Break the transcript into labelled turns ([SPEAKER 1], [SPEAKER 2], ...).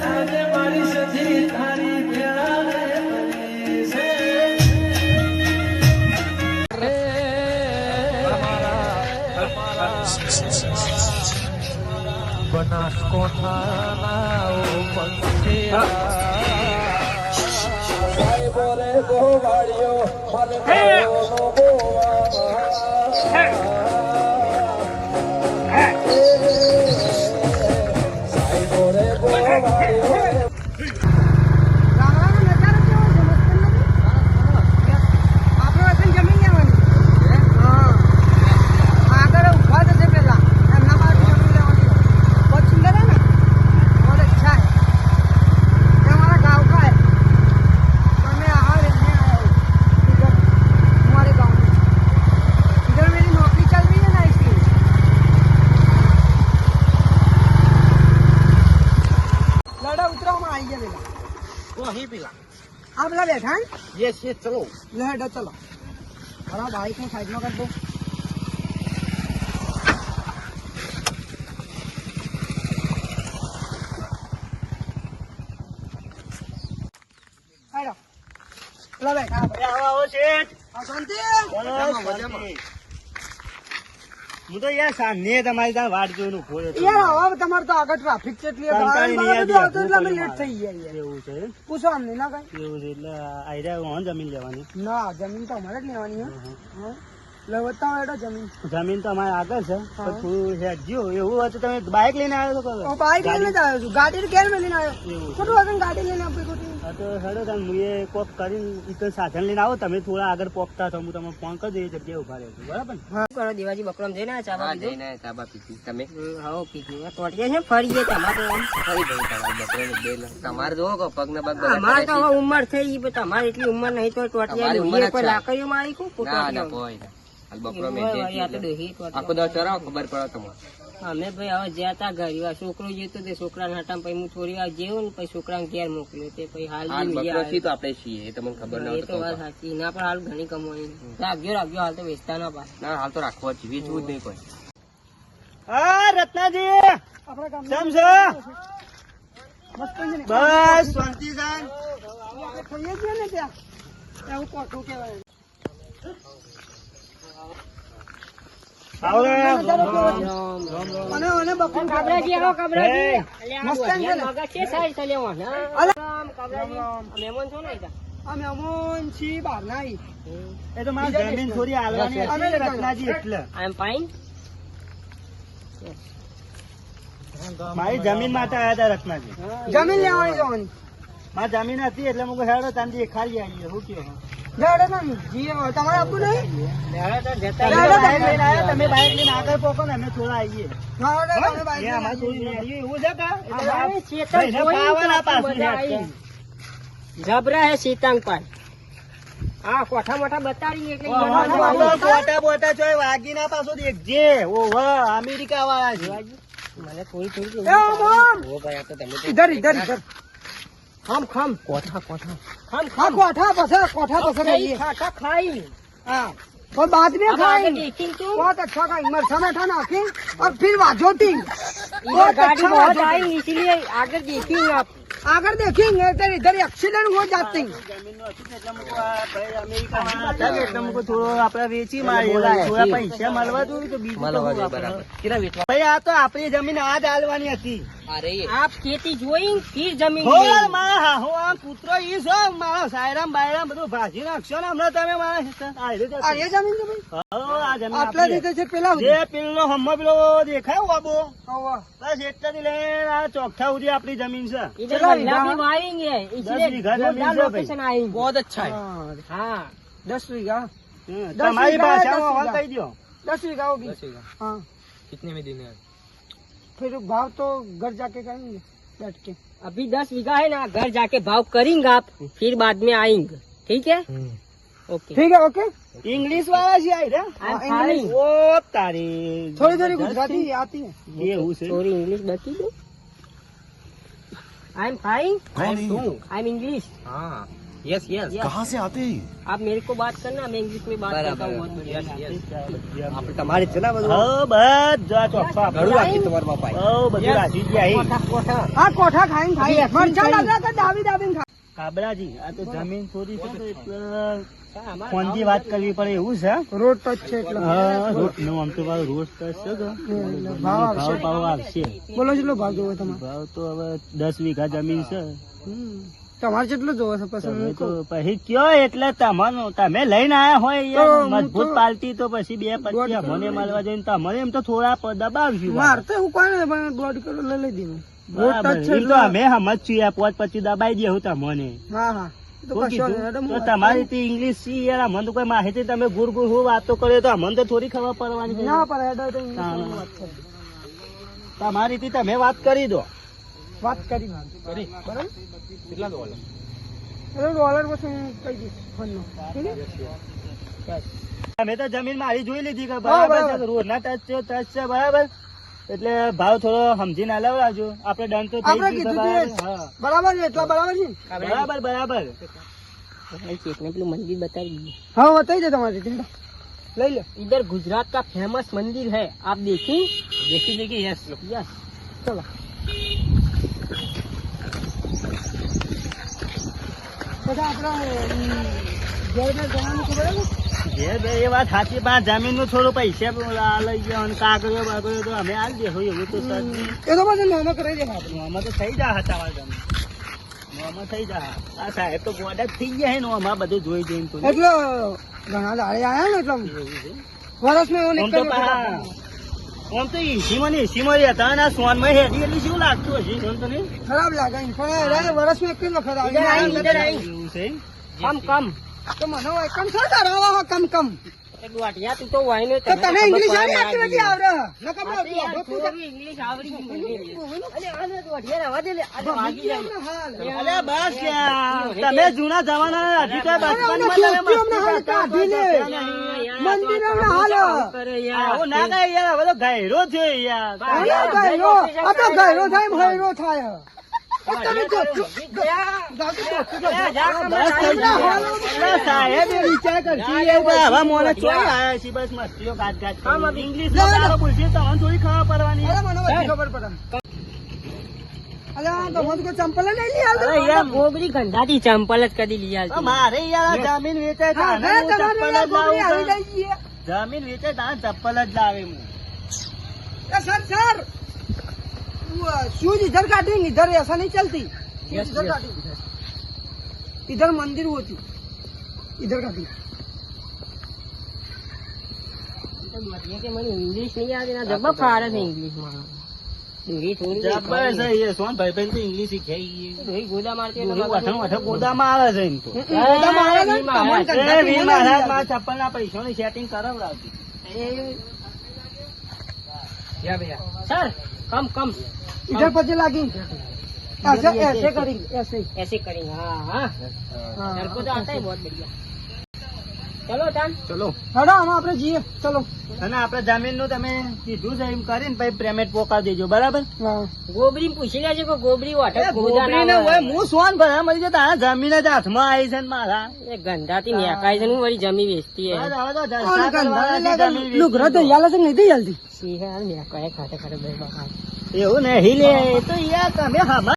[SPEAKER 1] આજે મારી સજી તારી પ્યારે બની છે બનાસકોઠાના બોરે ગોવાળિયો आप लोग बैठा है ये चलो लहड़ा चलो बड़ा बाइक में साइड में कर दो लो बैठा आओ सेठ
[SPEAKER 2] હું તો યાર સાંજે તમારી ત્યાં વાટ જોઈને ઉભો રહ્યો છું.
[SPEAKER 1] યાર હવે તમારે તો આગળ ટ્રાફિક છે એટલે એટલે અમે લેટ થઈ ગયા યાર.
[SPEAKER 2] એવું છે
[SPEAKER 1] પૂછો અમને ના કઈ
[SPEAKER 2] એવું છે એટલે આઈડિયા હું જમીન લેવાની
[SPEAKER 1] ના જમીન તો અમારે જ લેવાની હે લેવતા એડો જમીન
[SPEAKER 2] જમીન તો અમારે આગળ છે પણ થોડું હેડજો એવું હોય તો તમે બાઇક લઈને આવ્યો છો કયો?
[SPEAKER 1] બાઈક લઈને જ આવ્યો છું ગાડી કેમ લઈને આવ્યો
[SPEAKER 2] એવું
[SPEAKER 1] ખોટું વાગે ગાડી લઈને આપી ખોટી
[SPEAKER 2] હા તો હેડો તમે હું એ કોક કરીને એક સાધન લઈને આવો તમે થોડા આગળ પોકતા તો હું તમને ફોન કરી દઈ જગ્યાએ ઉભા રહ્યો છું બરાબર ને?
[SPEAKER 3] કરો દેવાજી બકરમ જઈને ચાબા પીધું
[SPEAKER 4] જઈને ચાબા પીધી તમે
[SPEAKER 3] હાઓ પીધું ટોટિયા છે ફરીએ તમારે
[SPEAKER 4] ફરી ગઈ તમારે બકરો બે તમારે જોવો કે પગ ના પગ
[SPEAKER 3] અમારે તો હવે ઉંમર થઈ ગઈ પણ તમારે એટલી ઉંમર નહીં તો ટોટિયા
[SPEAKER 4] તમારી ઉંમર જ
[SPEAKER 3] કોઈ
[SPEAKER 4] છે.
[SPEAKER 3] લાકડીઓ મારી કો
[SPEAKER 4] ના ના કોઈ ના હાલ બકરો મેં આખો દો ચરાવો ખબર પડે તમારે
[SPEAKER 3] અમે ભાઈ હવે જ્યાં તા ઘર છોકરો જતો તે છોકરાના હટામ પછી હું થોડી વાર જેવું ને પછી છોકરાને ઘેર મોકલ્યો તે પછી હાલ
[SPEAKER 4] હાલ
[SPEAKER 3] બી
[SPEAKER 4] બકરો
[SPEAKER 3] ગયા
[SPEAKER 4] છીએ તો આપણે છીએ એ તમને ખબર ના
[SPEAKER 3] એ
[SPEAKER 4] હોય
[SPEAKER 3] તો વાત સાચી ના પણ હાલ ઘણી કમાઈ રાખજો રાખજો હાલ તો વેચતા ના પાસ
[SPEAKER 4] ના હાલ તો રાખવા જ છે વેચવું જ નહીં કોઈ
[SPEAKER 2] હા રત્નાજી
[SPEAKER 1] આપણા ગામ
[SPEAKER 2] કેમ છો?
[SPEAKER 1] મસ્ત છે ને
[SPEAKER 2] બસ શાંતિ જાન
[SPEAKER 1] આપણે ખાઈએ છીએ ને ત્યાં એવું કોઠું કહેવાય
[SPEAKER 2] આવો રે.
[SPEAKER 1] અને અને બકરું
[SPEAKER 3] કાબરાજી આવો કાબરાજી
[SPEAKER 1] મસ્ત છે ને
[SPEAKER 3] મગજ છે સાઈડ ચાલે
[SPEAKER 1] અલે
[SPEAKER 3] કાબરાજી મહેમાન છો ને
[SPEAKER 1] અમે અમોન છી બહાર ના આવી
[SPEAKER 2] એ તો મારી જમીન થોડી હાલવાની હતી રત્નાજી એટલે
[SPEAKER 3] આઈ એમ ફાઇન
[SPEAKER 2] મારી જમીન માટે આવ્યા હતા રત્નાજી
[SPEAKER 1] જમીન લેવાની જવાની
[SPEAKER 2] મારી જમીન હતી એટલે મું હેડો તાંજી ખાલી આવીએ શું કહો?
[SPEAKER 1] લેડો તમે જીએ તમારે આપવું નહીં
[SPEAKER 2] તમે બાઈક લઈને આગળ પોકો ને અમે થોડા આવીએ
[SPEAKER 1] હા તમે બાઈક
[SPEAKER 2] એ અમારે થોડી નેડીઓ એવું છે કા? એટલે
[SPEAKER 3] અમારે શેતર
[SPEAKER 2] ભાઈને
[SPEAKER 3] જોઈને
[SPEAKER 2] પાવર આ
[SPEAKER 3] તો
[SPEAKER 2] પાછું
[SPEAKER 3] મજા
[SPEAKER 2] હેડ
[SPEAKER 3] આવી. જબરા હે સીતાંગ પાન આ કોઠા મોઠા બતાડી એટલે ઈ
[SPEAKER 2] હા,
[SPEAKER 3] બનવાનું
[SPEAKER 2] હા, બોટા બોટા ચોય વાગી ના પાછો દેખજે ઓ વાહ અમેરિકા વાળા છે
[SPEAKER 3] મને થોડી થોડી
[SPEAKER 1] એ ઓમ
[SPEAKER 4] ઓ ભાઈ આ તો તમે
[SPEAKER 1] इधर इधर इधर
[SPEAKER 3] ખમ ખમ
[SPEAKER 4] કોઠા કોઠા
[SPEAKER 3] ખમ
[SPEAKER 1] हाँ कोठा पसंद है ये
[SPEAKER 3] ખાટા ખાઈ
[SPEAKER 1] हाँ और बाद में
[SPEAKER 3] अब आगे
[SPEAKER 1] खाएंगे
[SPEAKER 3] देखेंगे तो
[SPEAKER 1] बहुत अच्छा खाएंगे मरचा बैठा नाखे और फिर वाजोती
[SPEAKER 3] इधर गाड़ी बहुत आई इसलिए आगे देखेंगे आप
[SPEAKER 1] अगर देखेंगे तो इधर एक्सीडेंट हो जाते हैं
[SPEAKER 2] જમીનનું હતું ને એટલે મુકો આ ભાઈ અમેરિકા વાળા હતા ને એટલે મુકો થોડો આપણે વેચી મારીએ થોડા પૈસા મળવા જોઈએ તો બીજું તો
[SPEAKER 4] મળવા
[SPEAKER 2] શું
[SPEAKER 4] જોઈએ
[SPEAKER 2] આપણે?
[SPEAKER 4] બરાબર કેટલા વેચવા
[SPEAKER 2] ભાઈ આ તો આપણી જમીન આ જ હાલવાની હતી
[SPEAKER 4] અરે
[SPEAKER 3] आप खेती જોઈ फिर जमीन
[SPEAKER 2] હો
[SPEAKER 3] लेंगे।
[SPEAKER 2] મારા હાહુ આ પુત્રો ઈ છો મારા સાયરામ બાયરામ બધું ભાજી નાખશો ને હમણાં તમે મારા આ રહ્યો છે.
[SPEAKER 1] ये जमीन तो भाई
[SPEAKER 2] હો, આ જમીન
[SPEAKER 1] आटला
[SPEAKER 2] આપણી
[SPEAKER 1] देते थे पेला
[SPEAKER 2] છે. જે પેલો હમ્મો પેલો દેખાય બાબો
[SPEAKER 1] हुआ
[SPEAKER 2] બસ એટલાથી લઈને આ ચોકઠા સુધી આપણી જમીન છે
[SPEAKER 3] इधर
[SPEAKER 1] चलो,
[SPEAKER 3] बंदा
[SPEAKER 1] इधर-
[SPEAKER 3] भी मारेंगे इसलिए
[SPEAKER 2] 10 बीघा जमीन
[SPEAKER 3] जोरदार
[SPEAKER 2] है भाई।
[SPEAKER 3] लोकेशन आएंगे
[SPEAKER 4] बहुत अच्छा है
[SPEAKER 3] हाँ
[SPEAKER 1] 10 बीघा
[SPEAKER 2] હમ,
[SPEAKER 1] 10
[SPEAKER 2] તમારી
[SPEAKER 1] વીઘા,
[SPEAKER 2] ભાષામાં
[SPEAKER 1] 10
[SPEAKER 2] વાત કહી દો
[SPEAKER 1] 10 बीघा होगी हाँ
[SPEAKER 4] कितने में देने हैं
[SPEAKER 1] फिर भाव तो घर जाके करेंगे बैठ के
[SPEAKER 3] अभी 10 बीघा है ना घर जाके भाव करेंगे आप फिर बाद में आएंगे ठीक है ओके
[SPEAKER 1] ठीक है ओके
[SPEAKER 2] ઇંગ્લિશ વાળા છે આ રહ્યા?
[SPEAKER 3] I'm
[SPEAKER 1] हाँ,
[SPEAKER 3] fine.
[SPEAKER 2] ઓ તારી
[SPEAKER 1] थोड़ी थोड़ी गुजराती आती है
[SPEAKER 2] એવું છે
[SPEAKER 3] थोड़ी इंग्लिश बती दो आई एम फाइन
[SPEAKER 2] કોણ તું?
[SPEAKER 3] आई एम इंग्लिश
[SPEAKER 4] हाँ यस यस
[SPEAKER 5] कहाँ से आते हैं?
[SPEAKER 3] आप मेरे को बात करना, मैं इंग्लिश में बात करता हूँ बहुत बढ़िया।
[SPEAKER 4] આપણે તમારી જ છે ને બધું
[SPEAKER 2] હો બસ જો ચોખ્ખા
[SPEAKER 4] ઘણું રાખી તમારા બાપાએ
[SPEAKER 2] હો બધું રાખી ગયા
[SPEAKER 1] આ કોઠા ખાઈને ખાઈ મરચા દાદા તો દાબી દાબીને ખા
[SPEAKER 2] કાબરાજી આ તો જમીન થોડી છે તો એટલે ફોનથી વાત કરવી પડે એવું છે
[SPEAKER 1] રોડ ટચ છે એટલે
[SPEAKER 2] હા રોટ નો આમ તો ભાવ રોજ કરશે તો
[SPEAKER 1] ભાવ આવશે.
[SPEAKER 2] ભાવ આવશે
[SPEAKER 1] બોલો કેટલો ભાવ જોવે તમારે
[SPEAKER 2] ભાવ તો હવે 10 વીઘા જમીન છે
[SPEAKER 1] તમારે કેટલો જોવે છે પસંદ
[SPEAKER 2] તમે તો પછી કયો એટલે તમને તમે લઈને આયા હોય
[SPEAKER 1] તો
[SPEAKER 2] યાર
[SPEAKER 1] હું
[SPEAKER 2] મજબૂત
[SPEAKER 1] તો
[SPEAKER 2] પાલટી તો પછી 2.25 મને મળવા જઈને તમને એમ તો થોડા દબાવશું
[SPEAKER 1] માર તો એવું કોઈ નહીં પણ 1.5 કિલો લઈ દીધું રોડ
[SPEAKER 2] બરાબર.
[SPEAKER 1] ટચ છે
[SPEAKER 2] ઈ તો અમે સમજશું યાર 5.25 દબાઈ દે હું તમને
[SPEAKER 1] હા હા એ તો
[SPEAKER 2] શું
[SPEAKER 1] કશો
[SPEAKER 2] કીધું?
[SPEAKER 1] નહીં.
[SPEAKER 2] તો તમારી તે ઇંગ્લિશ સી યાર અમને તો કોઈ માહિતી તમે ગુર ગુર હું વાતો કરે તો અમને તો થોડી ખબર પડવાની છે.
[SPEAKER 1] ના પણ હેડો તો ઇંગ્લિશમાં વાત કરી.
[SPEAKER 2] તમારી થી તમે વાત કરી દો
[SPEAKER 1] વાત કરી બરાબર
[SPEAKER 4] કેટલા ડોલર
[SPEAKER 1] એટલે ડોલર પછી હું કહી દઈશ ફોનનો. ઠીક છે?
[SPEAKER 2] અમે તો જમીન મારી જોઈ લીધી કે
[SPEAKER 1] હા,
[SPEAKER 2] બરાબર
[SPEAKER 1] બરાબર.
[SPEAKER 2] છે રોડ ના ટચ છે બરાબર એટલે ભાવ થોડો સમજીને હલાવજો આપણે ડન તો થઈ
[SPEAKER 1] આપણે
[SPEAKER 2] ગયું
[SPEAKER 1] કીધું
[SPEAKER 2] છે,
[SPEAKER 1] તું એ
[SPEAKER 2] બરાબર. હા.
[SPEAKER 1] બરાબર છે એટલા બરાબર છે
[SPEAKER 2] બરાબર બરાબર
[SPEAKER 3] चेक में पेलू मंदिर बता दीजिए।
[SPEAKER 1] હા બતાવી દે તમારી ચિંતા લઈ લે
[SPEAKER 3] इधर गुजरात का फेमस मंदिर है, आप देखिए। देखिए यस यस।
[SPEAKER 1] ચલો પછી આપણે ઘેરને જવાનું છે બરાબર
[SPEAKER 2] જે બે એ વાત સાચી પણ જમીન નું થોડું પૈસા લઈ ગયો અને કાગળિયો બાગળિયો તો અમે આલ દે હોય એવું તો સર
[SPEAKER 1] એ તો પછી નાનો કરી દે આપણે
[SPEAKER 2] આમાં તો થઈ જા તમારે જમીન આમાં થઈ જા આ સાહેબ તો ગોડા થઈ ગયા હે ને આમાં બધું જોઈ જઈને તો
[SPEAKER 1] એટલે ઘણા દાડે આયા ને એટલે વર્ષમાં એવું
[SPEAKER 2] આમ તો
[SPEAKER 1] નીકળ્યું
[SPEAKER 2] આમ તો એસીમાં રહેતા અને આ સોનમાં હેડી એટલી શું લાગતું હશે સોન તો નહીં
[SPEAKER 1] ખરાબ લાગે છે. પણ વર્ષમાં એક જ વખત આવે
[SPEAKER 3] इधर आई, इधर आई।
[SPEAKER 2] એવું છે
[SPEAKER 3] कम कम
[SPEAKER 1] તો મને હોય કમ છો તારો કમ કમ
[SPEAKER 3] एक वाटिया तू तो वाइन
[SPEAKER 1] તો તને ઇંગ્લિશ આવડે નથી આવડે નકમ
[SPEAKER 3] इंग्लिश आवड़ी
[SPEAKER 2] અરે બસ યાર તમે જૂના જમાના હજી તો બચપનમાં તમે મસ્તી આવું ના કહે યાર હવે તો ગયરો છે યાર
[SPEAKER 1] ગયરો થાય ભયરો થાય તમે જો
[SPEAKER 2] સાહેબ એ વિચાર કરશી એવું હવે મોને ચોઈ આયા છે બસ મસ્તીઓ ગાત ગાત ઇંગ્લિશ બોલશે તો થોડી ખબર પડવાની
[SPEAKER 1] અરે મને બધી ખબર પડે અરે તો મને કોઈ ચંપલ નહીં લઈ આવતો
[SPEAKER 3] अरे यार गोबरी गंदा थी चंपल कदी लिया
[SPEAKER 2] મારે યાર જમીન વેચાય
[SPEAKER 1] હા,
[SPEAKER 2] તાને હું
[SPEAKER 1] તમારી
[SPEAKER 2] ચપ્પલ જ
[SPEAKER 1] ગોબરી આવી
[SPEAKER 2] લાવું
[SPEAKER 1] જાય છે.
[SPEAKER 2] જમીન વેચાય તાને ચપ્પલ જ લાવે હું
[SPEAKER 1] ए, सर वो शूज इधर काटेंगे, इधर ऐसा नहीं चलती। शूज इधर काटेंगे, इधर मंदिर होती, इधर काटेंगे।
[SPEAKER 3] મને ઇંગ્લિશ નહીં આવતી ના જબ્બા ફાડે છે ઇંગ્લિશ માં દોરી થોડી
[SPEAKER 2] જબ્બર છે એ સોન ભાઈ ભાઈ તો ઇંગ્લિશ શીખ્યા
[SPEAKER 3] દોરી ગોદા મારતી
[SPEAKER 2] ઈ વઠણ વઠણ ગોદામાં આવે છે એમ તો
[SPEAKER 1] બધા મારા ને કમાન કરતા
[SPEAKER 2] એ વી
[SPEAKER 1] મને
[SPEAKER 2] મહારાજ
[SPEAKER 1] નહીં
[SPEAKER 2] માં ચપ્પલ ના પૈસાની સેટિંગ કરાવડાવતી
[SPEAKER 3] सर कम कम
[SPEAKER 1] आवती। इधर पचे लगी ऐसे ऐसे करेंगे, ऐसे ही।
[SPEAKER 3] ऐसे करेंगे हाँ हाँ
[SPEAKER 1] हाँ।
[SPEAKER 3] सर को तो आता है बहुत बढ़िया चलो टान
[SPEAKER 2] ચલો
[SPEAKER 1] હેડો આમાં આપણે જઈએ, ચલો।
[SPEAKER 2] અને આપણે જમીન નું તમે કીધું છે એમ કરીને પછી પેમેન્ટ પોકાવી દેજો બરાબર
[SPEAKER 1] હા।
[SPEAKER 3] ગોબરી પૂછી લેજો કે ગોબરી વાટે
[SPEAKER 2] ગોબરી ને હોય હું સોન ભરા મળી જાય તારા જમીન જ હાથમાં આવી છે ને મારા
[SPEAKER 3] એ ગંધાથી નેકાય છે ને વળી જમી વેચતી હે
[SPEAKER 2] બસ હવે તો જલસા
[SPEAKER 1] ઓલી
[SPEAKER 2] કરવાના છે,
[SPEAKER 1] ગંધાને
[SPEAKER 2] જમીન
[SPEAKER 1] લુગડો તો યાલે છે નહીં જલ્દી।
[SPEAKER 3] સિંહ નેકાય ખાતે ખાતે બે બહાર
[SPEAKER 2] એવું નહીં લે એ તો યાર તમે હમણાં